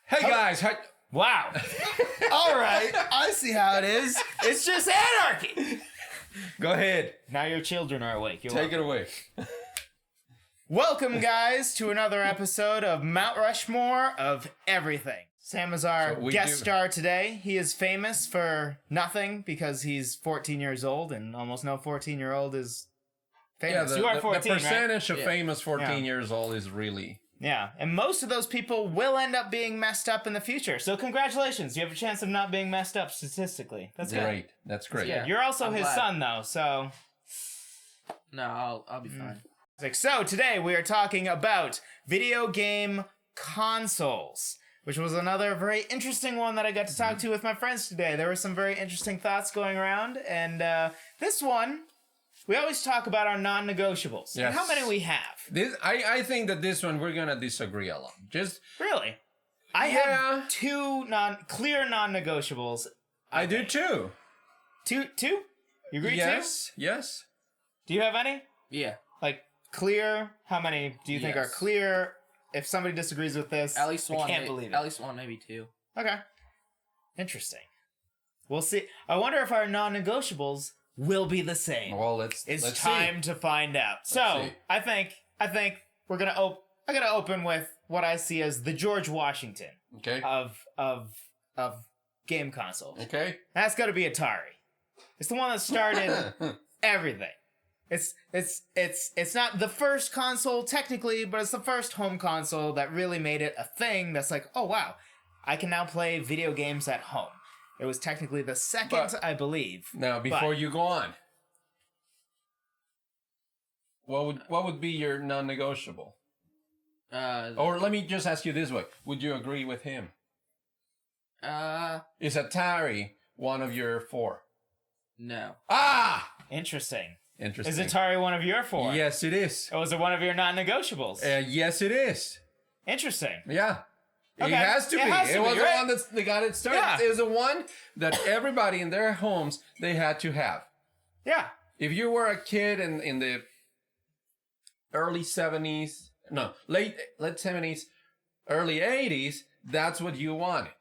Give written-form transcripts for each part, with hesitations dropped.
Hey guys, Wow. All right, I see how it is. It's just anarchy. go ahead. Now your children are awake. Take it away. Welcome, guys, to another episode of Mount Rushmore of Everything. Sam is our guest star today. He is famous for nothing because he's 14 years old, and almost no 14-year-old is famous. Yeah, You are 14, the percentage right? of famous 14 years old is really... Yeah, and most of those people will end up being messed up in the future. So congratulations, you have a chance of not being messed up statistically. That's great. That's great. Yeah. You're also his glad. son, though, so... No, I'll be fine. So today we are talking about video game consoles, which was another very interesting one that I got to talk to with my friends today. There were some very interesting thoughts going around, and this one, we always talk about our non-negotiables and how many we have. I think that this one we're gonna disagree a lot. Really, I have two clear non-negotiables. I do too. Two? You agree? Yes. Yes. Do you have any? Yeah. Like clear? How many do you think are clear? If somebody disagrees with this, At least one. I can't believe it. At least one, maybe two. Okay. Interesting. We'll see. I wonder if our non-negotiables will be the same. Well, let's time to find out. So, see. I think we're gonna I'm gonna open with what I see as the George Washington Okay. of game consoles. Okay. That's got to be Atari. It's the one that started everything. It's not the first console technically, but it's the first home console that really made it a thing that's like, oh wow, I can now play video games at home. It was technically the second, I believe. Now, before you go on, what would be your non-negotiable? Or let me just ask you this way: would you agree with him? Is Atari one of your four? No. Ah, Interesting. interesting. Is Atari one of your four? Yes, it is. Or was it one of your non-negotiables? Yes, it is. Interesting. Yeah. Okay. It has to be. It was the right? one that got it started. Yeah. It was the one that everybody in their homes, they had to have. Yeah. If you were a kid in the early 70s, no, late 70s, early 80s, that's what you wanted.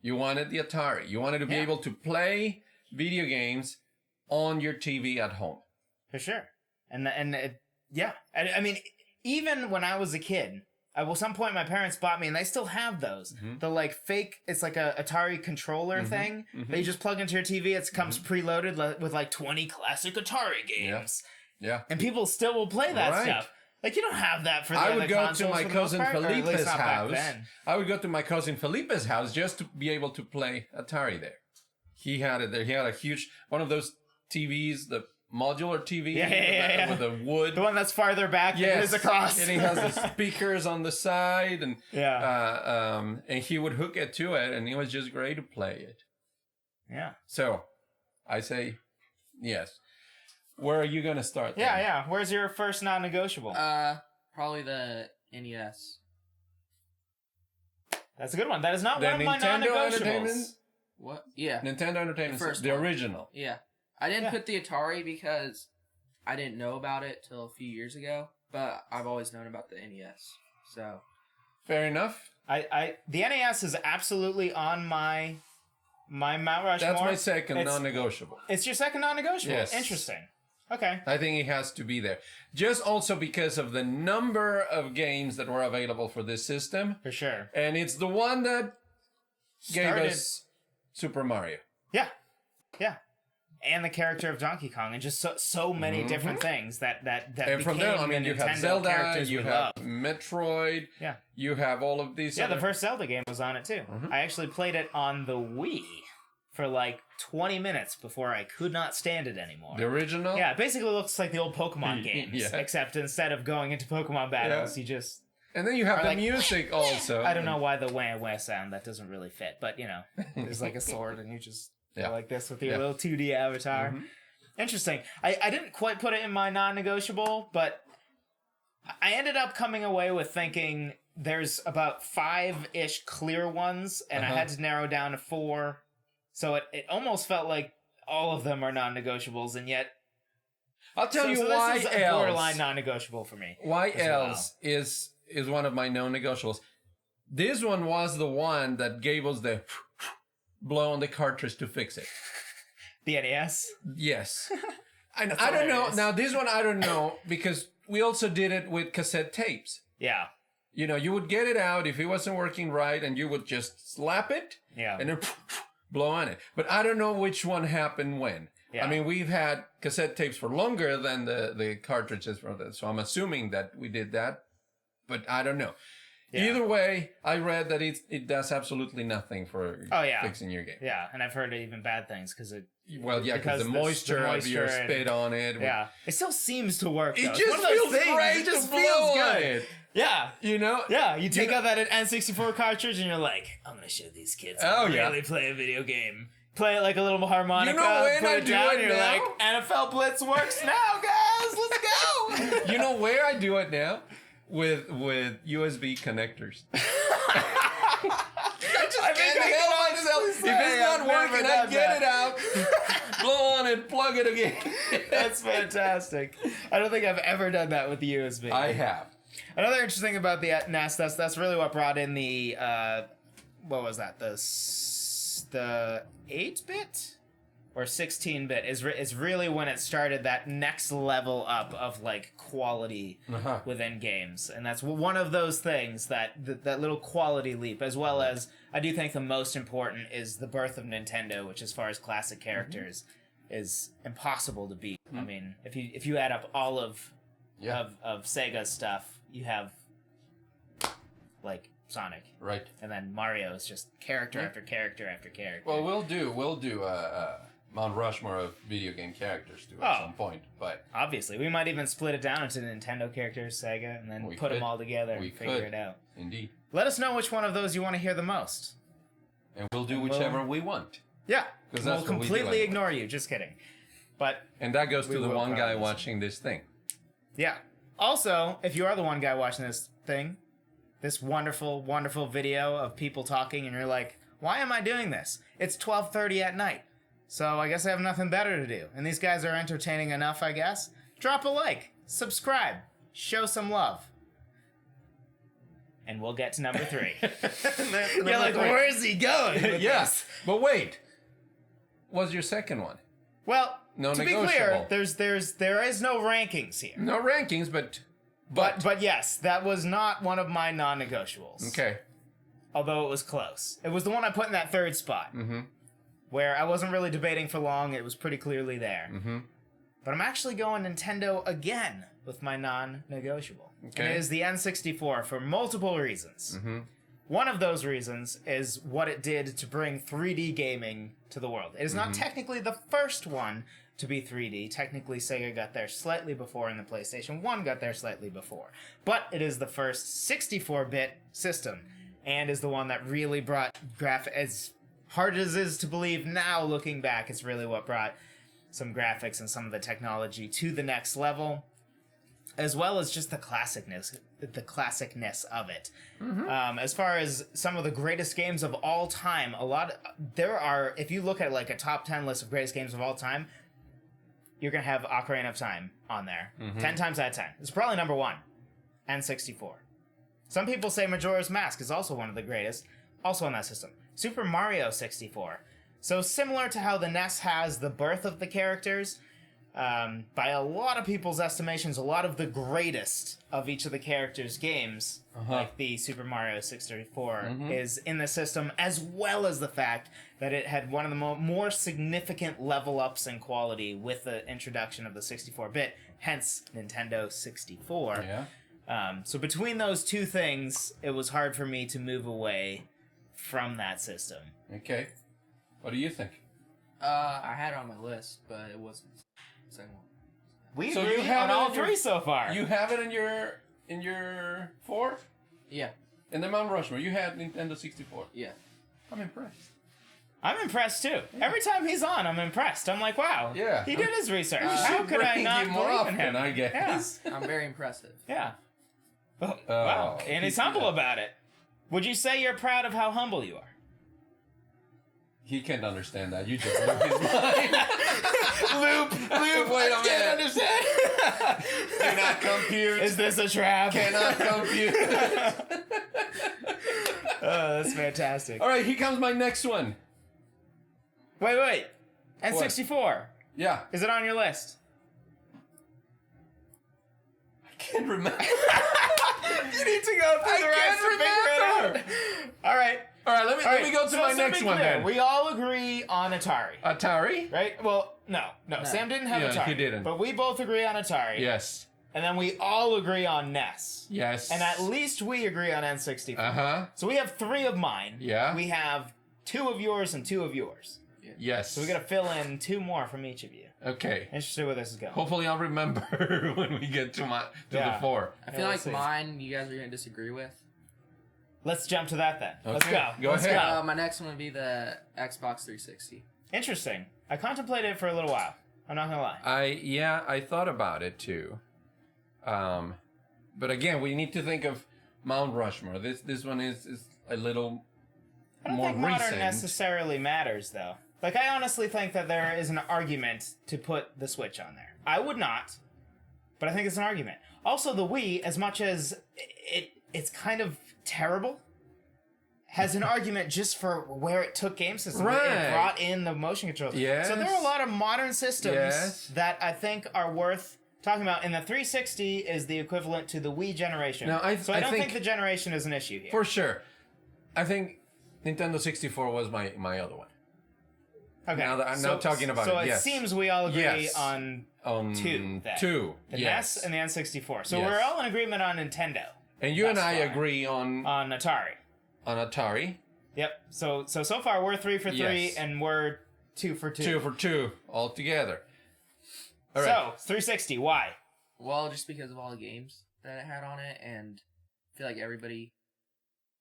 You wanted the Atari. You wanted to be able to play video games on your TV at home. For sure. And I mean, even when I was a kid, at some point my parents bought me, and they still have those. The like fake, it's like a Atari controller thing that you just plug into your TV. It comes preloaded with like 20 classic Atari games. Yeah. And people still will play that stuff. Like, you don't have that for the I would other go to consoles my for the cousin most part, or at least Felipe's not back house. then. I would go to my cousin Felipe's house just to be able to play Atari there. He had it there. He had a huge, one of those TVs, the modular TV with the wood. The one that's farther back than it is across. And he has the speakers on the side, and and he would hook it to it, and it was just great to play it. Yeah. So, I say yes. Where are you going to start then? Yeah. Where's your first non-negotiable? Probably the NES. That's a good one. That is not The one of my Nintendo non-negotiables. Entertainment? What? Yeah. Nintendo Entertainment, The first the one. original. Yeah. I didn't put the Atari because I didn't know about it till a few years ago, but I've always known about the NES. So. Fair enough. The NES is absolutely on my Mount Rushmore. That's my second non-negotiable. It's your second non-negotiable. Yes. Interesting. Okay. I think it has to be there. Just also because of the number of games that were available for this system. For sure. And it's the one that gave Started- us Super Mario. Yeah. And the character of Donkey Kong, and just so many different things that And from there, I mean, you have Zelda, characters you we have love. Metroid, Yeah. you have all of these. Yeah, the first Zelda game was on it too. I actually played it on the Wii for like 20 minutes before I could not stand it anymore. The original? Yeah, it basically looks like the old Pokemon games, Yeah. except instead of going into Pokemon battles, you just... And then you have Or the like, music also. I don't know why the wah wah sound, that doesn't really fit, but you know, there's like a sword and you just go like this with your little 2D avatar. Interesting. I didn't quite put it in my non-negotiable, but I ended up coming away with thinking there's about 5-ish clear ones, and I had to narrow down to 4. So it almost felt like all of them are non-negotiables, and yet I'll tell you why this is a else. borderline non-negotiable for me. Why else is one of my non-negotiables. This one was the one that gave us the blow on the cartridge to fix it. The NES? Yes. And I don't know. Now, this one, I don't know, because we also did it with cassette tapes. Yeah. You know, you would get it out if it wasn't working right, and you would just slap it. Yeah. And then blow on it. But I don't know which one happened when. Yeah. I mean, we've had cassette tapes for longer than the cartridges for that, so I'm assuming that we did that, but I don't know. Yeah. Either way, I read that it does absolutely nothing for fixing your game. Yeah, and I've heard even bad things because it. Well, yeah, because the moisture of your spit on it. Yeah, it still seems to work. Though. It just feels great. It just to feels blow good. It. Yeah, you know. Yeah, you take out that N64 cartridge and you're like, I'm gonna show these kids how to really play a video game. Play it like a little harmonica. You know when put it down. You're now? Like, NFL Blitz works now, guys. Let's go. You know where I do it now? With USB connectors. I just can't help myself. If it's not working, I get it out, blow on it, plug it again. That's fantastic. I don't think I've ever done that with the USB. I have. Another interesting thing about the NES, that's really what brought in the what was that? The 8-bit or 16-bit is really when it started that next level up of like quality within games, and that's one of those things that little quality leap, as well as I do think the most important is the birth of Nintendo, which as far as classic characters is impossible to beat. I mean, if you add up all of Sega's stuff, you have like Sonic, right, and then Mario is just character after character after character. Well, we'll do Mount Rushmore of video game characters too at some point, but obviously we might even split it down into Nintendo characters, Sega, and then put them all together and figure it out. Indeed. Let us know which one of those you want to hear the most, and we'll do whichever we want. Yeah, because we'll completely ignore you. Just kidding. And that goes to the one guy watching this thing. Yeah. Also, if you are the one guy watching this thing, this wonderful, wonderful video of people talking, and you're like, why am I doing this? It's 12:30 at night, so I guess I have nothing better to do. And these guys are entertaining enough, I guess. Drop a like, subscribe, show some love. And we'll get to number 3. You're like, where is he going? Yes, but wait. What's your second one? Well, to be clear, there is no rankings here. No rankings, but yes, that was not one of my non-negotiables. Okay. Although it was close. It was the one I put in that third spot. Where I wasn't really debating for long. It was pretty clearly there. But I'm actually going Nintendo again with my non-negotiable. Okay. And it is the N64 for multiple reasons. One of those reasons is what it did to bring 3D gaming to the world. It is not technically the first one to be 3D. Technically, Sega got there slightly before, and the PlayStation 1 got there slightly before. But it is the first 64-bit system, and is the one that really brought as hard as it is to believe now, looking back, it's really what brought some graphics and some of the technology to the next level, as well as just the classicness of it. As far as some of the greatest games of all time, if you look at like a top 10 list of greatest games of all time, you're going to have Ocarina of Time on there. 10 times out of 10. It's probably number 1. N64. Some people say Majora's Mask is also one of the greatest, also on that system. Super Mario 64. So similar to how the NES has the birth of the characters, by a lot of people's estimations, a lot of the greatest of each of the characters' games, like the Super Mario 64, is in the system, as well as the fact that it had one of the more significant level ups in quality with the introduction of the 64-bit, hence Nintendo 64. So between those two things, it was hard for me to move away from that system. Okay. What do you think? I had it on my list, but it wasn't the second one. We agree on all 3 so far. You have it in your 4? Yeah. In the Mount Rushmore, you had Nintendo 64. Yeah. I'm impressed. I'm impressed too. Yeah. Every time he's on, I'm impressed. I'm like, wow. Yeah. He did his research. How could I not believe in him? I guess. Yeah. I'm very impressive. Yeah. Oh, wow. And he's humble about it. Would you say you're proud of how humble you are? He can't understand that. You just blew his mind. Loop. Wait a minute. Can't understand. Cannot compute. Is this a trap? Cannot compute. That's fantastic. All right, here comes my next one. Wait. N64. Yeah. Is it on your list? I can't remember. You need to go through the rest to figure it out. All right. Let me go to my next one then. We all agree on Atari. Atari? Right? Well, no. Sam didn't have Atari. He didn't. But we both agree on Atari. Yes. And then we all agree on NES. Yes. And at least we agree on N64. Uh-huh. So we have 3 of mine. Yeah. We have 2 of yours and 2 of yours. Yes. So we got to fill in 2 more from each of you. Okay. Interested where this is going. Hopefully I'll remember when we get to the 4. I feel like mine you guys are going to disagree with. Let's jump to that then. Okay. Let's go. Go ahead. My next one would be the Xbox 360. Interesting. I contemplated it for a little while. I'm not gonna lie. I thought about it too. But again, we need to think of Mount Rushmore. This one is a little I don't more think recent. modern necessarily matters though. Like I honestly think that there is an argument to put the Switch on there. I would not, but I think it's an argument. Also, the Wii, as much as it's kind of terrible, has an argument just for where it took game systems. Right. It brought in the motion controls. Yes. So there are a lot of modern systems Yes. that I think are worth talking about. And the 360 is the equivalent to the Wii generation. No, I don't think think the generation is an issue here. For sure. I think Nintendo 64 was my other one. Okay. Now that I'm now talking about so it, yes. seems we all agree Yes. on 2. Then. 2. The yes. NES and the N64. So Yes. we're all in agreement on Nintendo. And you and Thus I far. agree on Atari. Atari. Yep. So far we're 3 for 3 Yes. and we're 2 for 2. 2 for 2 all together. All right. So 360. Why? Well, just because of all the games that it had on it, and I feel like everybody,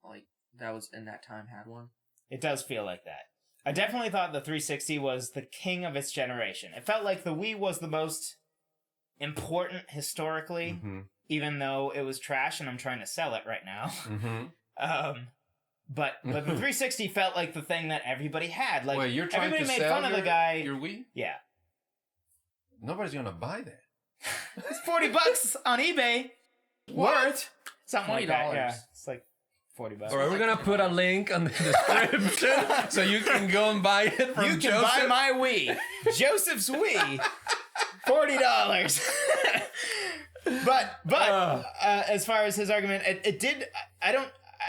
like that was in that time, had one. It does feel like that. I definitely thought the 360 was the king of its generation. It felt like the Wii was the most important historically, even though it was trash, and I'm trying to sell it right now. But the 360 felt like the thing that everybody had. Like Wait, you're trying everybody to made sell fun of the guy. your Wii? Yeah, Nobody's gonna buy that. it's $40 on eBay. What? Something like that. $20. Yeah, it's like $40. All right, we're gonna put a link on the description so you can go and buy it from You can Joseph. buy my Wii, Joseph's Wii, $40. but as far as his argument, it did.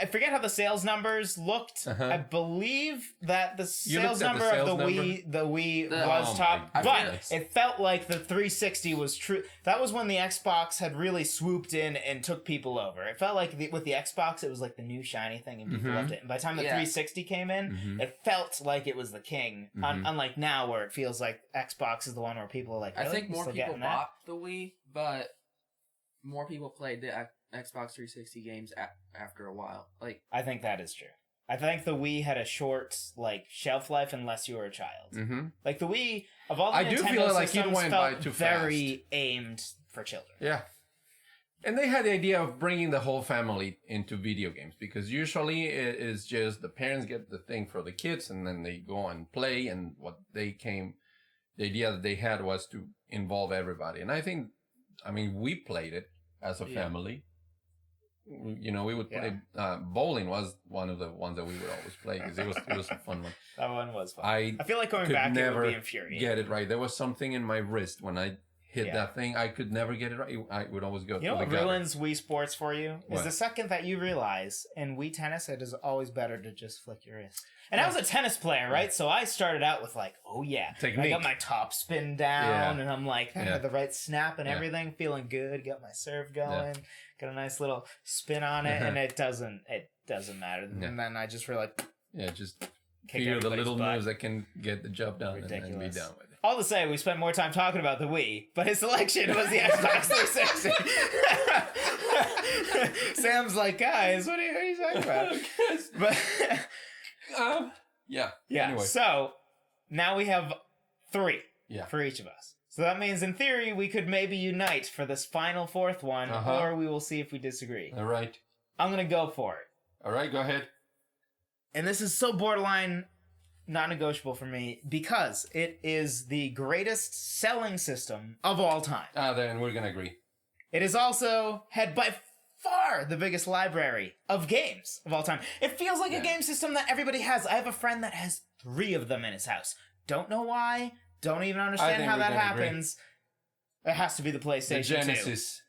I forget how the sales numbers looked. I believe that the sales number of the Wii was top, but it felt like the 360 was true. That was when the Xbox had really swooped in and took people over. It felt like with the Xbox, it was like the new shiny thing, and people loved it. And by the time the 360 came in, it felt like it was the king. Unlike now, where it feels like Xbox is the one where people are like, really? I think You more still people getting that? bought the Wii, but more people played the Xbox 360 games after a while. Like, I think that is true. I think the Wii had a short shelf life unless you were a child. Like the Wii, of all the I do Nintendo feel like it systems, went felt by too very aimed for children. Yeah. And they had the idea of bringing the whole family into video games because usually it is just the parents get the thing for the kids and then they go and play, and the idea that they had was to involve everybody. And we played it as a family. You know, we would play. Bowling was one of the ones that we would always play because it was a fun one. That one was fun. I feel like going could back, it never would be infuriating. get it right. There was something in my wrist when I hit that thing. I could never get it right. I would always go. You know what ruins Wii Sports for you is What? the second that you realize in Wii Tennis it is always better to just flick your wrist. And I was a tennis player, right? So I started out with like, oh yeah, Technique. I got my top spin down, and I'm like, I had the right snap and Yeah. everything, feeling good. Got my serve going, got a nice little spin on it, and it doesn't matter. And then I just realized, just kick figure the everybody's little butt. moves that can get the job done and Ridiculous. be done with it. All to say, we spent more time talking about the Wii, but his selection was the Xbox 360. Sam's like, guys, what are you talking about? But yeah. Anyway. So now we have 3 Yeah. for each of us. So that means, in theory, we could maybe unite for this final 4th one, or we will see if we disagree. All right. I'm gonna go for it, All right. Go ahead. and this is so borderline non-negotiable for me because it is the greatest selling system of all time. Then we're gonna agree. It is also had by far the biggest library of games of all time. It feels like a game system that everybody has. I have a friend that has 3 of them in his house. Don't know why. Don't even understand how that happens. It has to be the PlayStation 2. The Genesis.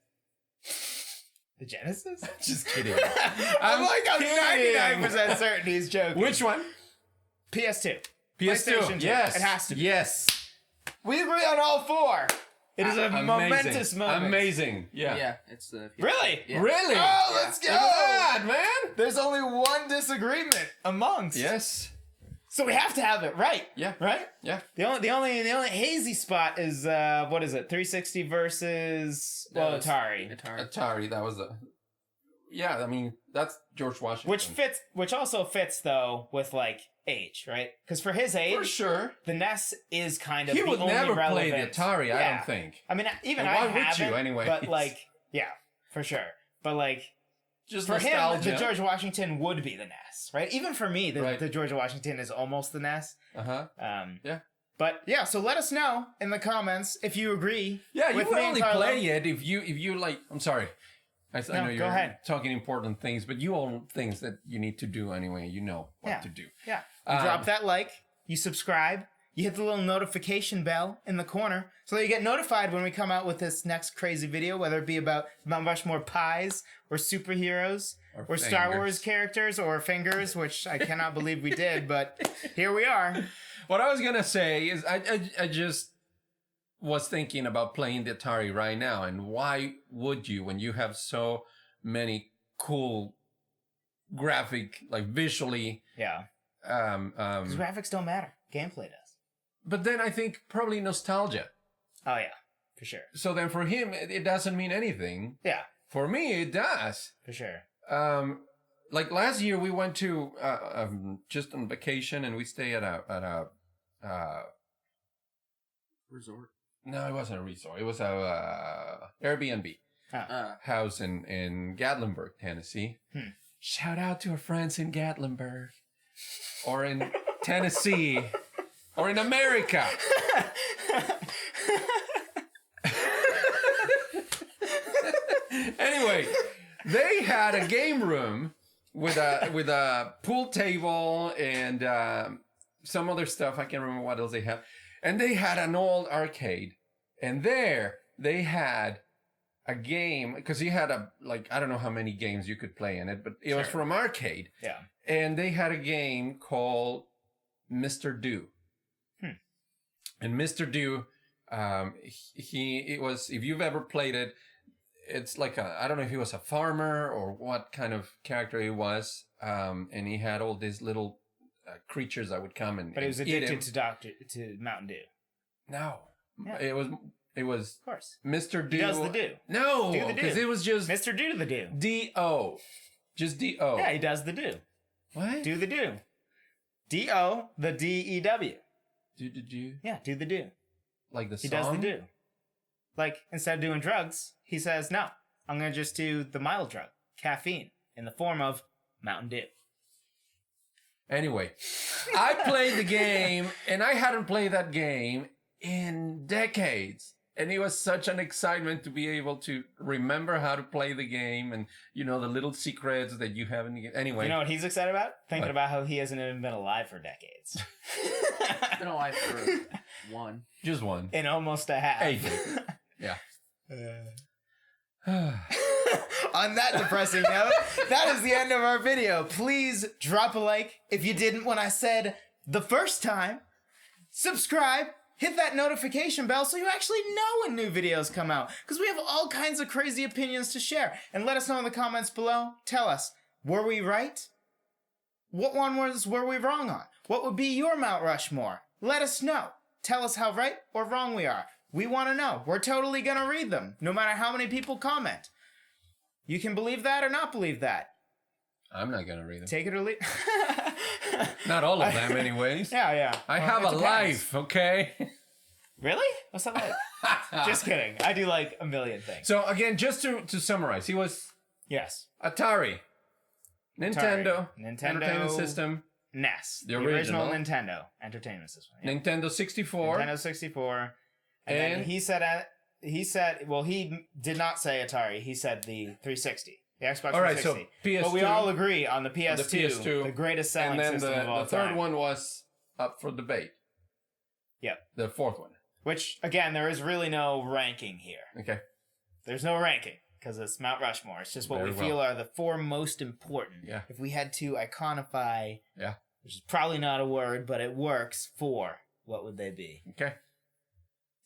The Genesis? Just kidding. I'm 99% certain he's joking. Which one? PS2. PS2. PlayStation 2. Yes. It has to be. Yes. We agree on all 4. It is a momentous moment. Amazing. Yeah. Yeah, it's the... Really? Yeah. Really? Oh, let's go! Look at that, man. There's only one disagreement amongst. Yes. So we have to have it right. Yeah. Right? Yeah. The only hazy spot is what is it? 360 versus Atari. Atari. That was a. Yeah, I mean that's George Washington. Which also fits though with like age, right? Because for his age, for sure, the NES is kind of he the would only never relevant. Play the Atari. Yeah. I don't think. I mean, even why I would haven't. you anyway? But like, yeah, for sure. But like, just for nostalgia. him, the George Washington would be the NES, right? Even for me, the George Washington is almost the NES. Yeah. But yeah, so let us know in the comments if you agree. Yeah, you with would me only and Carlo. play it if you like. I'm sorry. I know you're go ahead. talking important things, but you own things that you need to do anyway. You know what to do. Yeah. You drop that like, you subscribe, you hit the little notification bell in the corner so that you get notified when we come out with this next crazy video, whether it be about Mount Rushmore pies or superheroes or Star Wars characters or fingers, which I cannot believe we did, but here we are. What I was going to say is I just was thinking about playing the Atari right now, and why would you when you have so many cool graphic, like visually. Yeah. Because graphics don't matter. Gameplay does. But then I think probably nostalgia. Oh, yeah. For sure. So then for him, it doesn't mean anything. Yeah. For me, it does. For sure. Like last year, we went to just on vacation, and we stayed at a resort. No, it wasn't a resort. It was a Airbnb house in Gatlinburg, Tennessee. Shout out to our friends in Gatlinburg, or in Tennessee, or in America. Anyway, they had a game room with a pool table and some other stuff. I can't remember what else they had. And they had an old arcade. And there they had a game, because he had I don't know how many games you could play in it, but it was from arcade. Yeah. And they had a game called Mr. Do. And Mr. Do, it was, if you've ever played it, it's like I don't know if he was a farmer or what kind of character he was. And he had all these little creatures that would come and But he was addicted to Mountain Dew. No. Yeah. It was of course. Mr. Do. He does the do. No, Do the do. because it was just Mr. Do the do. D-O. Just D-O. Yeah, he does the do. What? Do the do. D-O, the D-E-W. Do. Yeah, do the do. Like the song? He does the do. Like, instead of doing drugs, he says, no, I'm going to just do the mild drug, caffeine, in the form of Mountain Dew. Anyway, I played the game, and I hadn't played that game in decades. And it was such an excitement to be able to remember how to play the game and, the little secrets that you have in the game. Anyway. You know what he's excited about? Thinking about how he hasn't even been alive for decades. Been alive for one. Just one. In almost a half. 8 decades. Yeah. On that depressing note, that is the end of our video. Please drop a like if you didn't when I said the first time. Subscribe. Hit that notification bell so you actually know when new videos come out. Because we have all kinds of crazy opinions to share. And let us know in the comments below. Tell us, were we right? What one were we wrong on? What would be your Mount Rushmore? Let us know. Tell us how right or wrong we are. We want to know. We're totally going to read them, no matter how many people comment. You can believe that or not believe that. I'm not going to read them. Take it or leave. Not all of them, anyways. Yeah. I have a life, okay? Really? What's that like? Just kidding. I do like a million things. So, again, just to summarize, he was... Yes. Atari. Nintendo. Entertainment System. NES. The original Nintendo Entertainment System. Yeah. Nintendo 64. Nintendo 64. And then he said, well, he did not say Atari. He said the 360. The Xbox All right, 360. so PS2. But we all agree on the PS2, the greatest selling and then system of all the third time. one was up for debate. Yep. The fourth one. Which, again, there is really no ranking here. Okay. There's no ranking, because it's Mount Rushmore. It's just what Very we feel are the four most important. Yeah. If we had to iconify, Yeah. which is probably not a word, but it works, four, what would they be? Okay.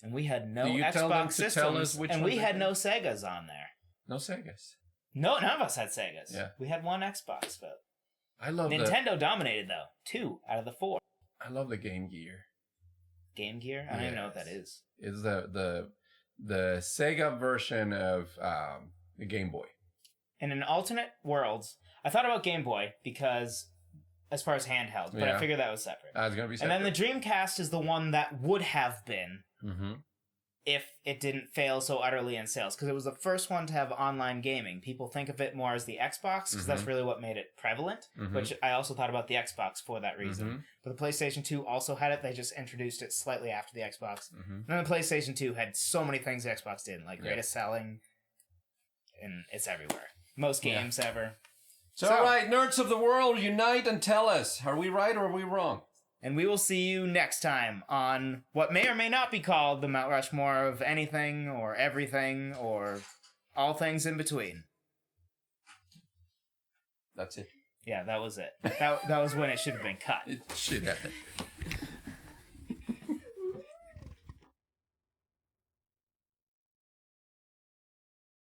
And we had no Do you tell them Xbox to tell us systems, which and one we they had think? no Segas on there. No Segas. No, none of us had Segas. Yeah. We had one Xbox, but I love Nintendo dominated, though. 2 out of the 4. I love the Game Gear. Game Gear? I don't even know what that is. It's the Sega version of the Game Boy. And in alternate worlds, I thought about Game Boy because, as far as handheld, but I Yeah. figured that was separate. It's gonna be And separate. then the Dreamcast is the one that would have been Mm-hmm. if it didn't fail so utterly in sales, because it was the first one to have online gaming. People think of it more as the Xbox, because that's really what made it prevalent, which I also thought about the Xbox for that reason. But the PlayStation 2 also had it. They just introduced it slightly after the Xbox. And then the PlayStation 2 had so many things the Xbox didn't, like greatest selling, and it's everywhere. Most games ever. So, all right, nerds of the world, unite and tell us, are we right or are we wrong? And we will see you next time on what may or may not be called the Mount Rushmore of anything or everything or all things in between. That's it. Yeah, that was it. That was when it should have been cut. It should have.